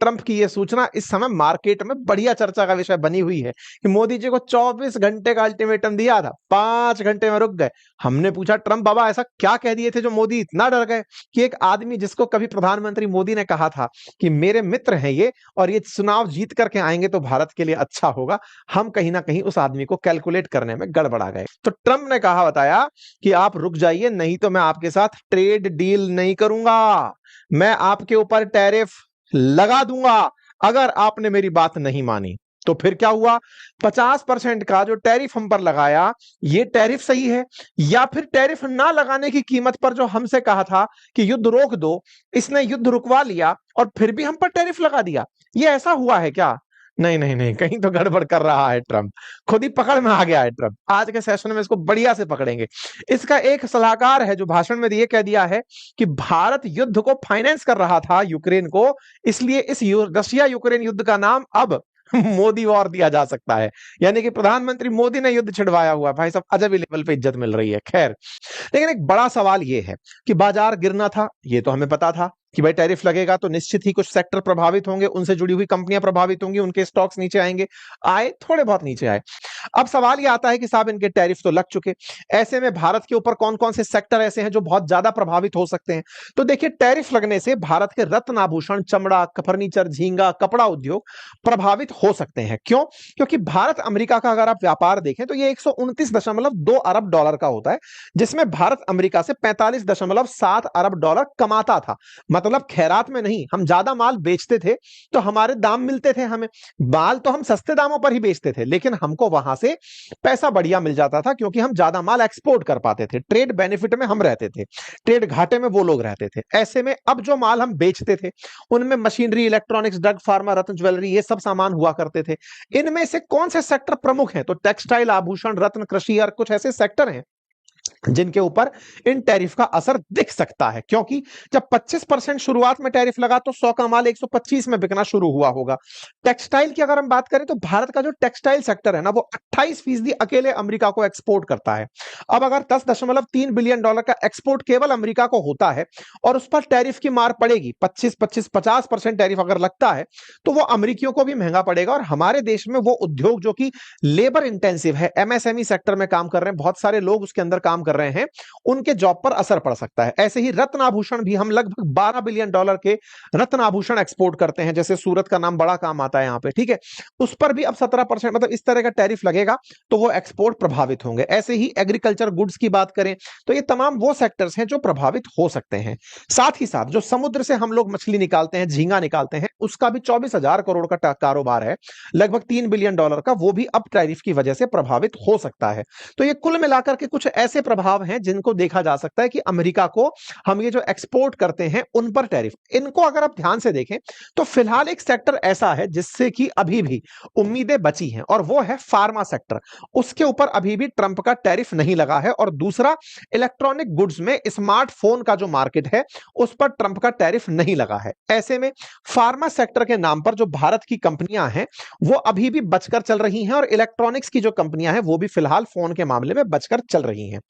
Trump की यह सूचना इस समय मार्केट में बढ़िया चर्चा का विषय बनी हुई है कि मोदी जी को 24 घंटे का अल्टीमेटम दिया था, 5 घंटे में रुक गए। हमने पूछा ट्रंप बाबा ऐसा क्या कह दिए थे जो मोदी इतना डर गए कि एक आदमी जिसको कभी प्रधानमंत्री मोदी ने कहा था कि मेरे मित्र हैं ये और ये चुनाव जीत करके आएंगे तो भारत के लिए अच्छा होगा, हम कहीं ना कहीं उस आदमी को कैलकुलेट करने में गड़बड़ा गए। तो ट्रंप ने कहा बताया कि आप रुक जाइए, नहीं तो मैं आपके साथ ट्रेड डील नहीं करूंगा, मैं आपके ऊपर टैरिफ लगा दूंगा अगर आपने मेरी बात नहीं मानी। तो फिर क्या हुआ, 50% का जो टैरिफ हम पर लगाया, ये टैरिफ सही है या फिर टैरिफ ना लगाने की कीमत पर जो हमसे कहा था कि युद्ध रोक दो, इसने युद्ध रुकवा लिया और फिर भी हम पर टैरिफ लगा दिया। ये ऐसा हुआ है क्या? नहीं नहीं नहीं, कहीं तो गड़बड़ कर रहा है ट्रंप, खुद ही पकड़ में आ गया है ट्रंप। आज के सेशन में इसको बढ़िया से पकड़ेंगे। इसका एक सलाहकार है जो भाषण में ये कह दिया है कि भारत युद्ध को फाइनेंस कर रहा था यूक्रेन को, इसलिए इस रशिया यूक्रेन युद्ध का नाम अब मोदी वॉर दिया जा सकता है, यानी कि प्रधानमंत्री मोदी ने युद्ध छिड़वाया हुआ है। भाई साहब अजब ही लेवल पे इज्जत मिल रही है। खैर, लेकिन एक बड़ा सवाल यह है कि बाजार गिरना था, ये तो हमें पता था कि भाई टैरिफ लगेगा तो निश्चित ही कुछ सेक्टर प्रभावित होंगे, उनसे जुड़ी हुई कंपनियां प्रभावित होंगी, उनके स्टॉक्स नीचे आएंगे, आए थोड़े बहुत नीचे आए। अब सवाल यह आता है कि साहब इनके टैरिफ तो लग चुके, ऐसे में भारत के ऊपर कौन कौन से सेक्टर ऐसे हैं जो बहुत ज्यादा प्रभावित हो सकते हैं? तो देखिए, टैरिफ लगने से भारत के रत्न आभूषण, चमड़ा, फर्नीचर, झींगा, कपड़ा उद्योग प्रभावित हो सकते हैं। क्यों? क्योंकि भारत अमेरिका का अगर आप व्यापार देखें तो ये 129.2 अरब डॉलर का होता है, जिसमें भारत अमेरिका से 45.7 अरब डॉलर कमाता था। मतलब खैरात में नहीं, हम ज्यादा माल बेचते थे तो हमारे दाम मिलते थे, हमें माल तो हम सस्ते दामों पर ही बेचते थे, लेकिन हमको वहां से पैसा बढ़िया मिल जाता था क्योंकि हम ज्यादा माल एक्सपोर्ट कर पाते थे। ट्रेड बेनिफिट में हम रहते थे, ट्रेड घाटे में वो लोग रहते थे। ऐसे में अब जो माल हम बेचते थे उनमें मशीनरी, इलेक्ट्रॉनिक्स, ड्रग, फार्मा, रत्न, ज्वेलरी, ये सब सामान हुआ करते थे। इनमें से कौन से सेक्टर प्रमुख हैं? तो टेक्सटाइल, आभूषण, रत्न, कृषि और कुछ ऐसे सेक्टर हैं जिनके ऊपर इन टैरिफ का असर दिख सकता है, क्योंकि जब 25% शुरुआत में टैरिफ लगा तो 100 का माल 125 में बिकना शुरू हुआ होगा। टेक्सटाइल की अगर हम बात करें तो भारत का जो टेक्सटाइल सेक्टर है ना, वो 28% अकेले अमेरिका को एक्सपोर्ट करता है। अब अगर 10.3 बिलियन डॉलर का एक्सपोर्ट केवल अमेरिका को होता है और उस पर टैरिफ की मार पड़ेगी, 25-50% टैरिफ अगर लगता है तो वो अमेरिकियों को भी महंगा पड़ेगा। और हमारे देश में वो उद्योग जो कि लेबर इंटेंसिव है, एमएसएमई सेक्टर में काम कर रहे हैं, बहुत सारे लोग उसके अंदर काम कर रहे हैं, उनके जॉब पर असर पड़ सकता है। ऐसे ही रत्न आभूषण भी, हम लगभग 12 बिलियन डॉलर के रत्न आभूषण एक्सपोर्ट करते हैं, जैसे सूरत का नाम बड़ा काम आता है यहाँ पे, ठीक है, उस पर भी अब 17% मतलब इस तरह का टैरिफ लगेगा तो वो एक्सपोर्ट प्रभावित होंगे। ऐसे ही एग्रीकल्चर गुड्स की बात करें तो ये तमाम वो सेक्टर्स हैं जो प्रभावित हो सकते हैं। साथ ही साथ जो समुद्र से हम लोग मछली निकालते हैं, झींगा निकालते हैं, उसका भी 24,000 करोड़ का कारोबार है, लगभग 3 बिलियन डॉलर का, वो भी अब टैरिफ की वजह से प्रभावित हो सकता है। तो ये कुल मिलाकर के कुछ ऐसे प्रभाव हैं जिनको देखा जा सकता है कि अमेरिका को हम ये जो एक्सपोर्ट करते हैं उन पर टैरिफ, इनको अगर आप ध्यान से देखें तो फिलहाल एक सेक्टर ऐसा है जिससे कि अभी भी उम्मीदें बची हैं और वो है फार्मा सेक्टर। उसके ऊपर अभी भी ट्रंप का टैरिफ नहीं लगा है। और दूसरा, इलेक्ट्रॉनिक गुड्स में स्मार्टफोन का जो मार्केट है उस पर ट्रंप का टैरिफ नहीं लगा है। ऐसे में फार्मा सेक्टर के नाम पर जो भारत की कंपनियां हैं वो अभी भी बचकर चल रही हैं और इलेक्ट्रॉनिक्स की जो कंपनियां हैं वो भी फिलहाल फोन के मामले में बचकर चल रही हैं।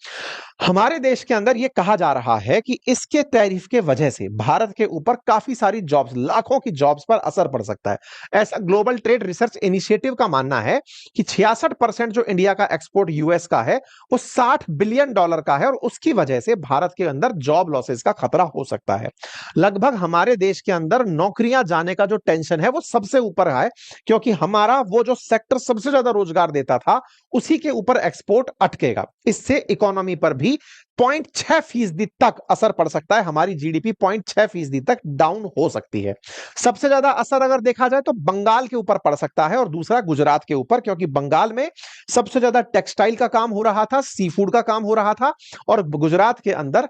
हमारे देश के अंदर यह कहा जा रहा है कि इसके टैरिफ के वजह से भारत के ऊपर काफी सारी जॉब्स, लाखों की जॉब्स पर असर पड़ सकता है। ऐसा ग्लोबल ट्रेड रिसर्च इनिशिएटिव का मानना है कि 66% जो इंडिया का एक्सपोर्ट यूएस का है वो 60 बिलियन डॉलर का है और उसकी वजह से भारत के अंदर जॉब लॉसेस का खतरा हो सकता है। लगभग हमारे देश के अंदर नौकरियां जाने का जो टेंशन है वो सबसे ऊपर है, क्योंकि हमारा वो जो सेक्टर सबसे ज्यादा रोजगार देता था उसी के ऊपर एक्सपोर्ट अटकेगा। इससे इकोनॉमी पर भी 0.6% तक असर पड़ सकता है, हमारी जीडीपी 0.6% तक डाउन हो सकती है। सबसे ज्यादा असर अगर देखा जाए तो बंगाल के ऊपर पड़ सकता है और दूसरा गुजरात के ऊपर, क्योंकि बंगाल में सबसे ज्यादा टेक्सटाइल का काम हो रहा था, सी फूड का काम हो रहा था, और गुजरात के अंदर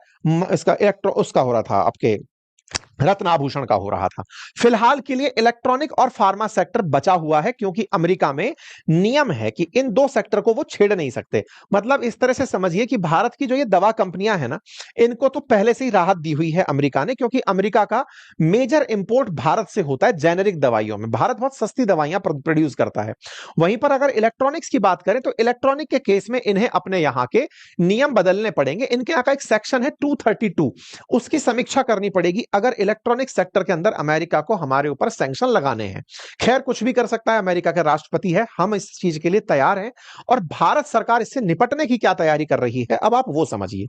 इसका उसका हो रहा था, आपके रत्न आभूषण का हो रहा था। फिलहाल के लिए इलेक्ट्रॉनिक और फार्मा सेक्टर बचा हुआ है, क्योंकि अमेरिका में नियम है कि इन दो सेक्टर को वो छेड़ नहीं सकते। मतलब इस तरह से समझिए कि भारत की जो ये दवा कंपनियां हैं ना, इनको तो पहले से ही राहत दी हुई है अमेरिका ने, क्योंकि अमेरिका का मेजर इंपोर्ट भारत से होता है जेनेरिक दवाइयों में। भारत बहुत सस्ती दवाइयां प्रोड्यूस करता है। वहीं पर अगर इलेक्ट्रॉनिक्स की बात करें तो इलेक्ट्रॉनिक के केस में इन्हें अपने यहां के नियम बदलने पड़ेंगे। इनके यहां का एक सेक्शन है 232, उसकी समीक्षा करनी पड़ेगी अगर इलेक्ट्रॉनिक सेक्टर के अंदर अमेरिका को हमारे ऊपर सैंक्शन लगाने हैं। खैर कुछ भी कर सकता है, अमेरिका के राष्ट्रपति है, हम इस चीज के लिए तैयार हैं। और भारत सरकार इससे निपटने की क्या तैयारी कर रही है, अब आप वो समझिए।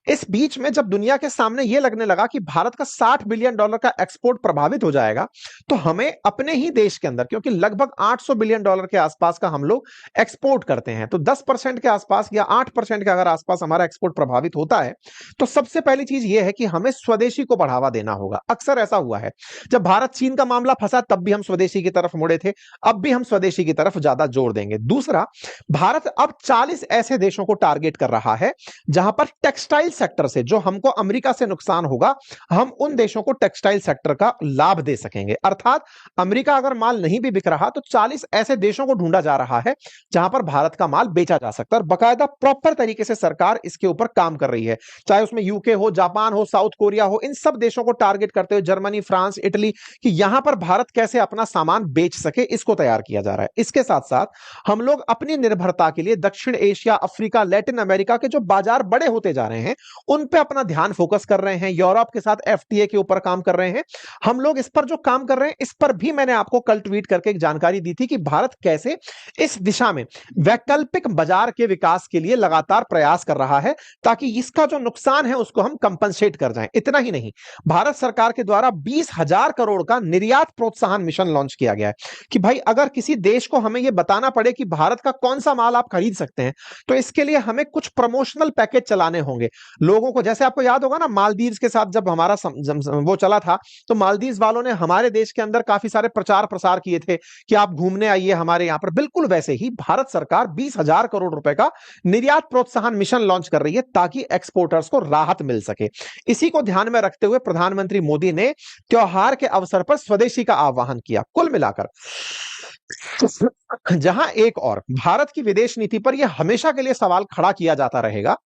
इस बीच में जब दुनिया के सामने यह लगने लगा कि भारत का $60 बिलियन का एक्सपोर्ट प्रभावित हो जाएगा, तो हमें अपने ही देश के अंदर, क्योंकि लगभग $800 बिलियन के आसपास का हम लोग एक्सपोर्ट करते हैं, तो 10% के आसपास या 8% के अगर आसपास हमारा एक्सपोर्ट प्रभावित होता है, तो सबसे पहली चीज यह है कि हमें स्वदेशी को बढ़ावा देना होगा। अक्सर ऐसा हुआ है, जब भारत चीन का मामला फंसा तब भी हम स्वदेशी की तरफ मुड़े थे, अब भी हम स्वदेशी की तरफ ज्यादा जोर देंगे। दूसरा, भारत अब 40 ऐसे देशों को टारगेट कर रहा है जहां पर टेक्सटाइल सेक्टर से जो हमको अमेरिका से नुकसान होगा, हम उन देशों को टेक्सटाइल सेक्टर का लाभ दे सकेंगे। अर्थात अमेरिका अगर माल नहीं भी बिक रहा तो 40 ऐसे देशों को ढूंढा जा रहा है जहां पर भारत का माल बेचा जा सकता है, और बाकायदा प्रॉपर तरीके से सरकार इसके ऊपर काम कर रही है। चाहे उसमें यूके हो, जापान हो, साउथ कोरिया हो, इन सब देशों को टारगेट करते हुए जर्मनी, फ्रांस, इटली, कि यहां पर भारत कैसे अपना सामान बेच सके, इसको तैयार किया जा रहा है। इसके साथ साथ हम लोग अपनी निर्भरता के लिए दक्षिण एशिया, अफ्रीका, लैटिन अमेरिका के जो बाजार बड़े होते जा रहे हैं उन पे अपना ध्यान फोकस कर रहे हैं। यूरोप के साथ एफटीए के ऊपर काम कर रहे हैं हम लोग। इस पर जो काम कर रहे हैं, इस पर भी मैंने आपको कल ट्वीट करके एक जानकारी दी थी कि भारत कैसे इस दिशा में वैकल्पिक बाजार के विकास के लिए लगातार प्रयास कर रहा है, ताकि इसका जो नुकसान है उसको हम कंपनसेट कर जाएं। इतना ही नहीं, भारत सरकार के द्वारा 20,000 करोड़ का निर्यात प्रोत्साहन मिशन लॉन्च किया गया है कि भाई अगर किसी देश को हमें यह बताना पड़े कि भारत का कौन सा माल आप खरीद सकते हैं, तो इसके लिए हमें कुछ प्रमोशनल पैकेज चलाने होंगे लोगों को। जैसे आपको याद होगा ना, मालदीव्स के साथ जब हमारा वो चला था, तो मालदीव्स वालों ने हमारे देश के अंदर काफी सारे प्रचार प्रसार किए थे कि आप घूमने आइए हमारे यहां पर। बिल्कुल वैसे ही भारत सरकार 20,000 करोड़ रुपए का निर्यात प्रोत्साहन मिशन लॉन्च कर रही है ताकि एक्सपोर्टर्स को राहत मिल सके। इसी को ध्यान में रखते हुए प्रधानमंत्री मोदी ने त्योहार के अवसर पर स्वदेशी का आह्वान किया। कुल मिलाकर जहां एक और भारत की विदेश नीति पर यह हमेशा के लिए सवाल खड़ा किया जाता रहेगा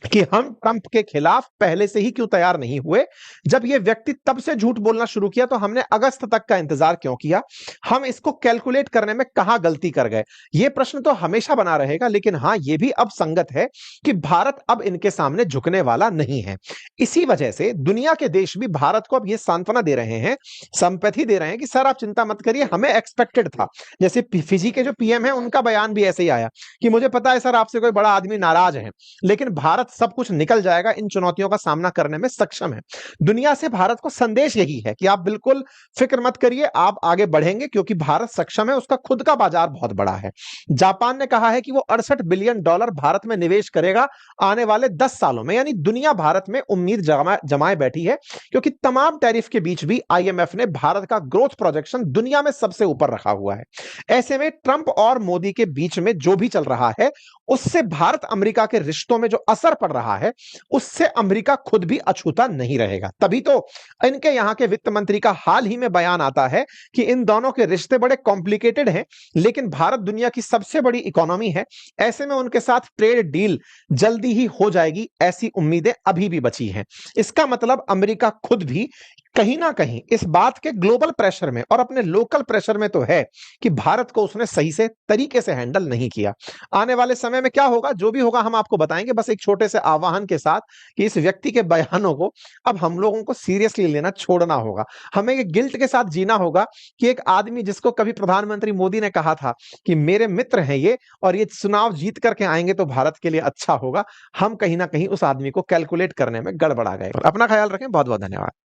कि हम ट्रंप के खिलाफ पहले से ही क्यों तैयार नहीं हुए। जब यह व्यक्ति तब से झूठ बोलना शुरू किया तो हमने अगस्त तक का इंतजार क्यों किया, हम इसको कैलकुलेट करने में कहां गलती कर गए, यह प्रश्न तो हमेशा बना रहेगा। लेकिन हां, यह भी अब संगत है कि भारत अब इनके सामने झुकने वाला नहीं है। इसी वजह से दुनिया के देश भी भारत को अब यह सांत्वना दे रहे हैं, संपैथी दे रहे हैं कि सर आप चिंता मत करिए, हमें एक्सपेक्टेड था। जैसे फिजी के जो पीएम है उनका बयान भी ऐसे ही आया कि मुझे पता है सर आपसे कोई बड़ा आदमी नाराज है, लेकिन भारत सब कुछ निकल जाएगा, इन चुनौतियों का सामना करने में सक्षम है। दुनिया से भारत को संदेश यही है कि आप बिल्कुल फिक्र मत करिए, आप आगे बढ़ेंगे क्योंकि भारत सक्षम है, उसका खुद का बाजार बहुत बड़ा है। जापान ने कहा है कि वो $68 बिलियन भारत में निवेश करेगा आने वाले 10 सालों में, यानी दुनिया भारत में उम्मीद जमाए बैठी है, क्योंकि तमाम टैरिफ के बीच भी आईएमएफ ने भारत का ग्रोथ प्रोजेक्शन दुनिया में सबसे ऊपर रखा हुआ है। ऐसे में ट्रंप और मोदी के बीच में जो भी चल रहा है उससे भारत अमेरिका के रिश्तों में जो असर पड़ रहा है उससे अमेरिका खुद भी अछूता नहीं रहेगा। तभी तो इनके यहां के वित्त मंत्री का हाल ही में बयान आता है कि इन दोनों के रिश्ते बड़े कॉम्प्लिकेटेड हैं, लेकिन भारत दुनिया की सबसे बड़ी इकोनॉमी है, ऐसे में उनके साथ ट्रेड डील जल्दी ही हो जाएगी, ऐसी उम्मीदें अभी भी बची हैं। इसका मतलब अमेरिका खुद भी कहीं ना कहीं इस बात के ग्लोबल प्रेशर में और अपने लोकल प्रेशर में तो है कि भारत को उसने सही से तरीके से हैंडल नहीं किया। आने वाले समय में क्या होगा, जो भी होगा हम आपको बताएंगे, बस एक छोटे से आह्वान के साथ कि इस व्यक्ति के बयानों को अब हम लोगों को सीरियसली लेना छोड़ना होगा। हमें ये गिल्ट के साथ जीना होगा कि एक आदमी जिसको कभी प्रधानमंत्री मोदी ने कहा था कि मेरे मित्र हैं ये और ये चुनाव जीत करके आएंगे तो भारत के लिए अच्छा होगा, हम कहीं ना कहीं उस आदमी को कैलकुलेट करने में गड़बड़ा गए। अपना ख्याल रखें, बहुत बहुत धन्यवाद।